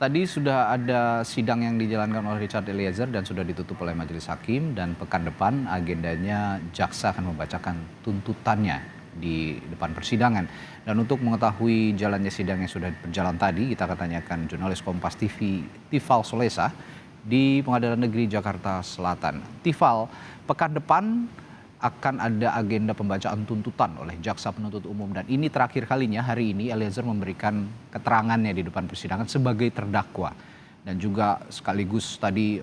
Tadi sudah ada sidang yang dijalankan oleh Richard Eliezer dan sudah ditutup oleh majelis hakim, dan pekan depan agendanya jaksa akan membacakan tuntutannya di depan persidangan. Dan untuk mengetahui jalannya sidang yang sudah berjalan tadi, kita akan tanyakan jurnalis Kompas TV Tifal Solesa di Pengadilan Negeri Jakarta Selatan. Tifal, pekan depan akan ada agenda pembacaan tuntutan oleh jaksa penuntut umum, dan ini terakhir kalinya hari ini Eliezer memberikan keterangannya di depan persidangan sebagai terdakwa, dan juga sekaligus tadi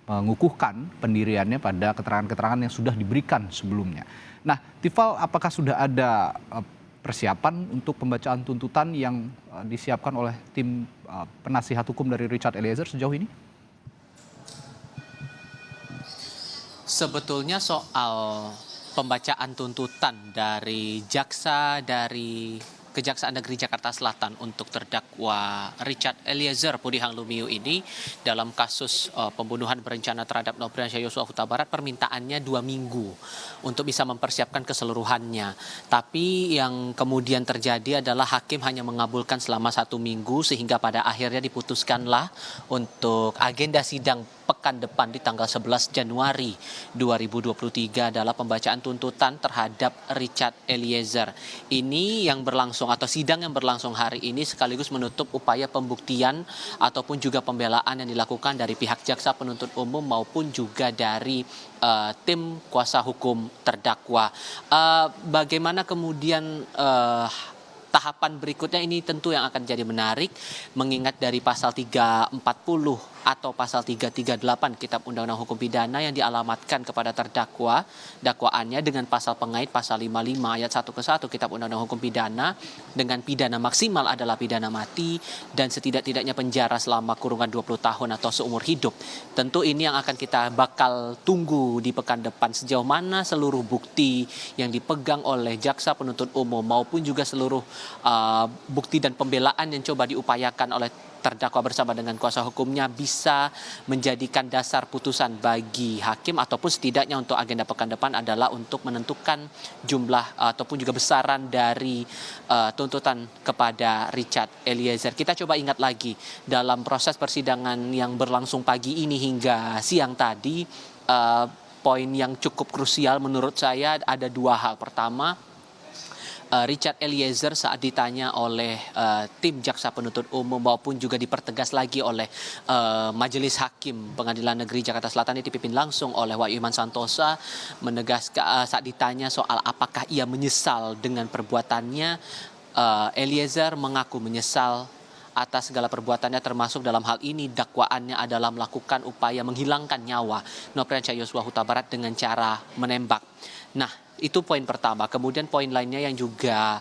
mengukuhkan pendiriannya pada keterangan-keterangan yang sudah diberikan sebelumnya. Nah, Tifal, apakah sudah ada persiapan untuk pembacaan tuntutan yang disiapkan oleh tim penasihat hukum dari Richard Eliezer sejauh ini? Sebetulnya soal pembacaan tuntutan dari jaksa dari Kejaksaan Negeri Jakarta Selatan untuk terdakwa Richard Eliezer Pudihang Lumiu ini dalam kasus pembunuhan berencana terhadap Nofriansyah Yosua Huta Barat, permintaannya 2 minggu untuk bisa mempersiapkan keseluruhannya. Tapi yang kemudian terjadi adalah hakim hanya mengabulkan selama 1 minggu, sehingga pada akhirnya diputuskanlah untuk agenda sidang pekan depan di tanggal 11 Januari 2023 adalah pembacaan tuntutan terhadap Richard Eliezer. Ini yang berlangsung atau sidang yang berlangsung hari ini sekaligus menutup upaya pembuktian ataupun juga pembelaan yang dilakukan dari pihak jaksa penuntut umum maupun juga dari tim kuasa hukum terdakwa. Bagaimana kemudian tahapan berikutnya ini tentu yang akan jadi menarik, mengingat dari pasal 340 atau pasal 338 Kitab Undang-Undang Hukum Pidana yang dialamatkan kepada terdakwa dakwaannya dengan pasal pengait pasal 55 ayat 1 ke 1 Kitab Undang-Undang Hukum Pidana dengan pidana maksimal adalah pidana mati dan setidak-tidaknya penjara selama kurungan 20 tahun atau seumur hidup. Tentu ini yang akan kita bakal tunggu di pekan depan, sejauh mana seluruh bukti yang dipegang oleh jaksa penuntut umum maupun juga seluruh bukti dan pembelaan yang coba diupayakan oleh terdakwa bersama dengan kuasa hukumnya bisa menjadikan dasar putusan bagi hakim, ataupun setidaknya untuk agenda pekan depan adalah untuk menentukan jumlah ataupun juga besaran dari tuntutan kepada Richard Eliezer. Kita coba ingat lagi dalam proses persidangan yang berlangsung pagi ini hingga siang tadi, poin yang cukup krusial menurut saya ada 2 hal. Pertama, Richard Eliezer saat ditanya oleh tim jaksa penuntut umum maupun juga dipertegas lagi oleh Majelis Hakim Pengadilan Negeri Jakarta Selatan yang dipimpin langsung oleh Wahyu Iman Santosa, menegaskan saat ditanya soal apakah ia menyesal dengan perbuatannya, Eliezer mengaku menyesal atas segala perbuatannya, termasuk dalam hal ini dakwaannya adalah melakukan upaya menghilangkan nyawa Nofriansyah Yosua Huta Barat dengan cara menembak. Nah, itu poin pertama. Kemudian poin lainnya yang juga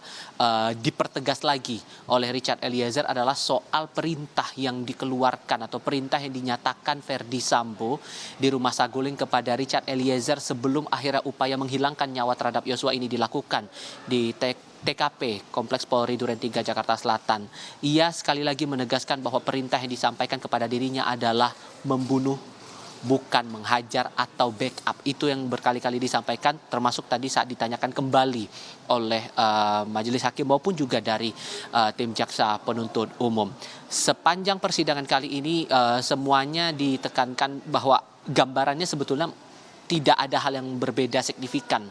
dipertegas lagi oleh Richard Eliezer adalah soal perintah yang dikeluarkan atau perintah yang dinyatakan Verdi Sambo di Rumah Saguling kepada Richard Eliezer sebelum akhirnya upaya menghilangkan nyawa terhadap Yosua ini dilakukan di TKP Kompleks Polri Duren 3 Jakarta Selatan. Ia sekali lagi menegaskan bahwa perintah yang disampaikan kepada dirinya adalah membunuh, bukan menghajar atau backup. Itu yang berkali-kali disampaikan, termasuk tadi saat ditanyakan kembali oleh majelis hakim maupun juga dari tim jaksa penuntut umum. Sepanjang persidangan kali ini semuanya ditekankan bahwa gambarannya sebetulnya tidak ada hal yang berbeda signifikan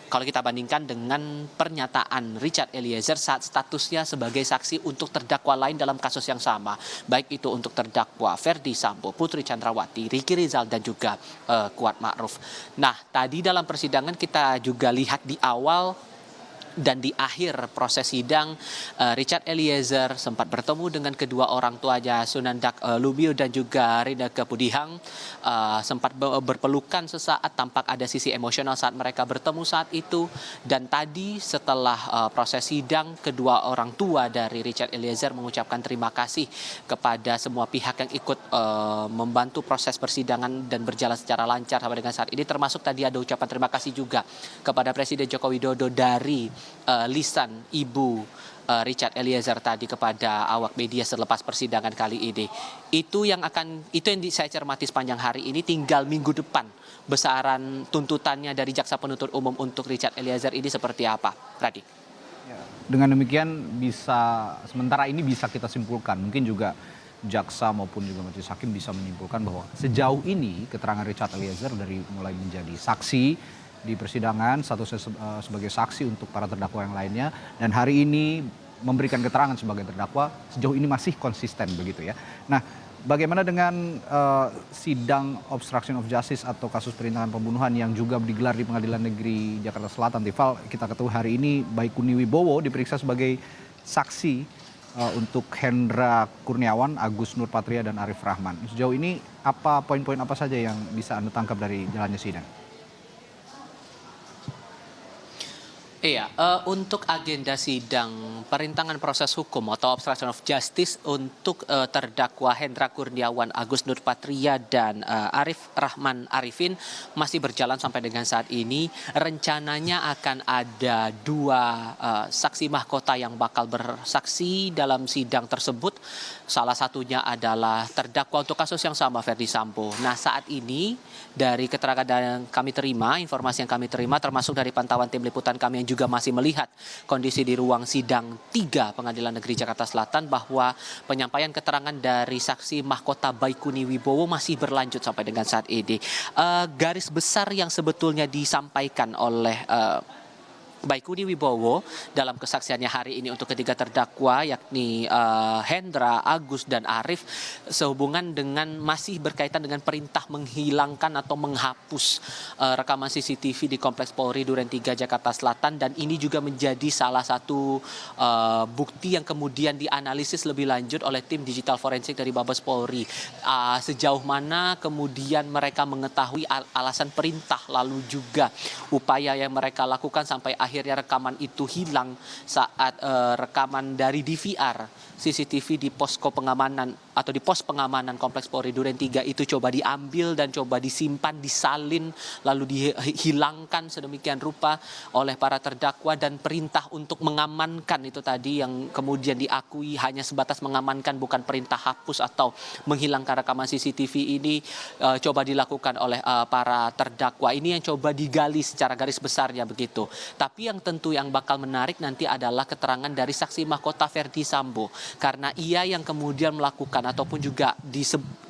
kalau kita bandingkan dengan pernyataan Richard Eliezer saat statusnya sebagai saksi untuk terdakwa lain dalam kasus yang sama, baik itu untuk terdakwa Verdi Sambo, Putri Chandrawati, Ricky Rizal, dan juga Kuat Ma'ruf. Nah, tadi dalam persidangan kita juga lihat di awal dan di akhir proses sidang, Richard Eliezer sempat bertemu dengan kedua orang tuanya, Sunandak Lumiu dan juga Rinneke Pudihang, sempat berpelukan sesaat, tampak ada sisi emosional saat mereka bertemu saat itu. Dan tadi setelah proses sidang, kedua orang tua dari Richard Eliezer mengucapkan terima kasih kepada semua pihak yang ikut membantu proses persidangan dan berjalan secara lancar sampai dengan saat ini, termasuk tadi ada ucapan terima kasih juga kepada Presiden Joko Widodo dari lisan Ibu Richard Eliezer tadi kepada awak media selepas persidangan kali ini. Itu yang saya cermati sepanjang hari ini. Tinggal minggu depan besaran tuntutannya dari jaksa penuntut umum untuk Richard Eliezer ini seperti apa, Radi? Ya. Dengan demikian sementara ini bisa kita simpulkan, mungkin juga jaksa maupun juga majelis hakim bisa menyimpulkan bahwa sejauh ini keterangan Richard Eliezer dari mulai menjadi saksi di persidangan, sebagai saksi untuk para terdakwa yang lainnya, dan hari ini memberikan keterangan sebagai terdakwa, sejauh ini masih konsisten begitu ya. Nah, bagaimana dengan sidang obstruction of justice atau kasus perintangan pembunuhan yang juga digelar di Pengadilan Negeri Jakarta Selatan? Tifal, kita ketahui hari ini Baikuni Wibowo diperiksa sebagai saksi untuk Hendra Kurniawan, Agus Nurpatria, dan Arif Rahman. Sejauh ini poin-poin apa saja yang bisa Anda tangkap dari jalannya sidang? Iya, untuk agenda sidang perintangan proses hukum atau obstruction of justice untuk terdakwa Hendra Kurniawan, Agus Nurpatria, dan Arif Rahman Arifin masih berjalan sampai dengan saat ini. Rencananya akan ada 2 saksi mahkota yang bakal bersaksi dalam sidang tersebut. Salah satunya adalah terdakwa untuk kasus yang sama, Verdi Sambo. Nah, saat ini dari keterangan yang kami terima, informasi yang kami terima, termasuk dari pantauan tim liputan kami yang juga masih melihat kondisi di ruang sidang 3 Pengadilan Negeri Jakarta Selatan, bahwa penyampaian keterangan dari saksi mahkota Baikuni Wibowo masih berlanjut sampai dengan saat ini. Garis besar yang sebetulnya disampaikan oleh Baikuni Wibowo dalam kesaksiannya hari ini untuk ketiga terdakwa, yakni Hendra, Agus, dan Arif, sehubungan dengan masih berkaitan dengan perintah menghilangkan atau menghapus rekaman CCTV di Kompleks Polri Duren 3 Jakarta Selatan, dan ini juga menjadi salah satu bukti yang kemudian dianalisis lebih lanjut oleh tim digital forensik dari Mabes Polri. Sejauh mana kemudian mereka mengetahui alasan perintah, lalu juga upaya yang mereka lakukan sampai akhirnya rekaman itu hilang saat rekaman dari DVR CCTV di posko pengamanan atau di pos pengamanan Kompleks Polri Duren 3 itu coba diambil dan coba disimpan, disalin, lalu dihilangkan sedemikian rupa oleh para terdakwa, dan perintah untuk mengamankan itu tadi yang kemudian diakui hanya sebatas mengamankan, bukan perintah hapus atau menghilangkan rekaman CCTV ini coba dilakukan oleh para terdakwa. Ini yang coba digali secara garis besarnya begitu. Tapi yang tentu yang bakal menarik nanti adalah keterangan dari saksi mahkota Verdi Sambo, karena ia yang kemudian melakukan ataupun juga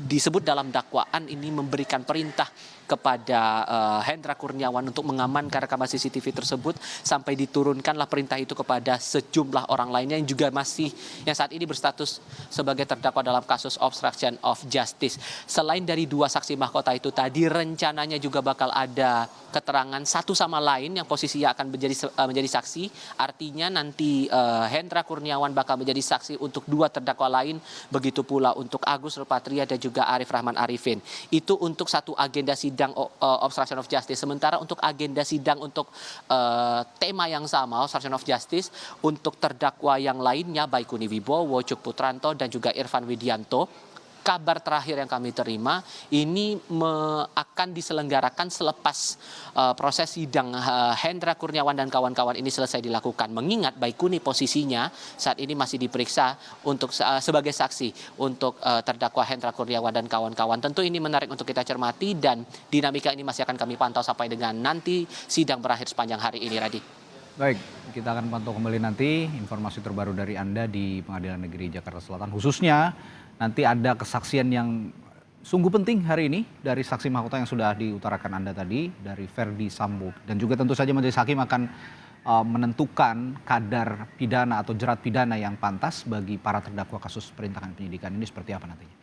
disebut dalam dakwaan ini memberikan perintah kepada Hendra Kurniawan untuk mengamankan rekaman CCTV tersebut, sampai diturunkanlah perintah itu kepada sejumlah orang lainnya yang juga yang saat ini berstatus sebagai terdakwa dalam kasus obstruction of justice. Selain dari 2 saksi mahkota itu tadi, rencananya juga bakal ada keterangan satu sama lain yang posisinya akan menjadi saksi. Artinya nanti Hendra Kurniawan bakal menjadi saksi untuk 2 terdakwa lain, begitu pula untuk Agus Nurpatria dan juga Arif Rahman Arifin. Itu untuk satu agenda sidang obstruction of justice. Sementara untuk agenda sidang untuk tema yang sama, obstruction of justice, untuk terdakwa yang lainnya Baikuni Wibowo, Cuk Putranto, dan juga Irfan Widianto, kabar terakhir yang kami terima ini akan diselenggarakan selepas proses sidang Hendra Kurniawan dan kawan-kawan ini selesai dilakukan. Mengingat Baikuni posisinya saat ini masih diperiksa untuk sebagai saksi untuk terdakwa Hendra Kurniawan dan kawan-kawan. Tentu ini menarik untuk kita cermati, dan dinamika ini masih akan kami pantau sampai dengan nanti sidang berakhir sepanjang hari ini, Radi. Baik, kita akan pantau kembali nanti informasi terbaru dari Anda di Pengadilan Negeri Jakarta Selatan. Khususnya nanti ada kesaksian yang sungguh penting hari ini dari saksi mahkota yang sudah diutarakan Anda tadi, dari Verdi Sambo. Dan juga tentu saja majelis hakim akan menentukan kadar pidana atau jerat pidana yang pantas bagi para terdakwa kasus perintangan penyidikan ini seperti apa nantinya.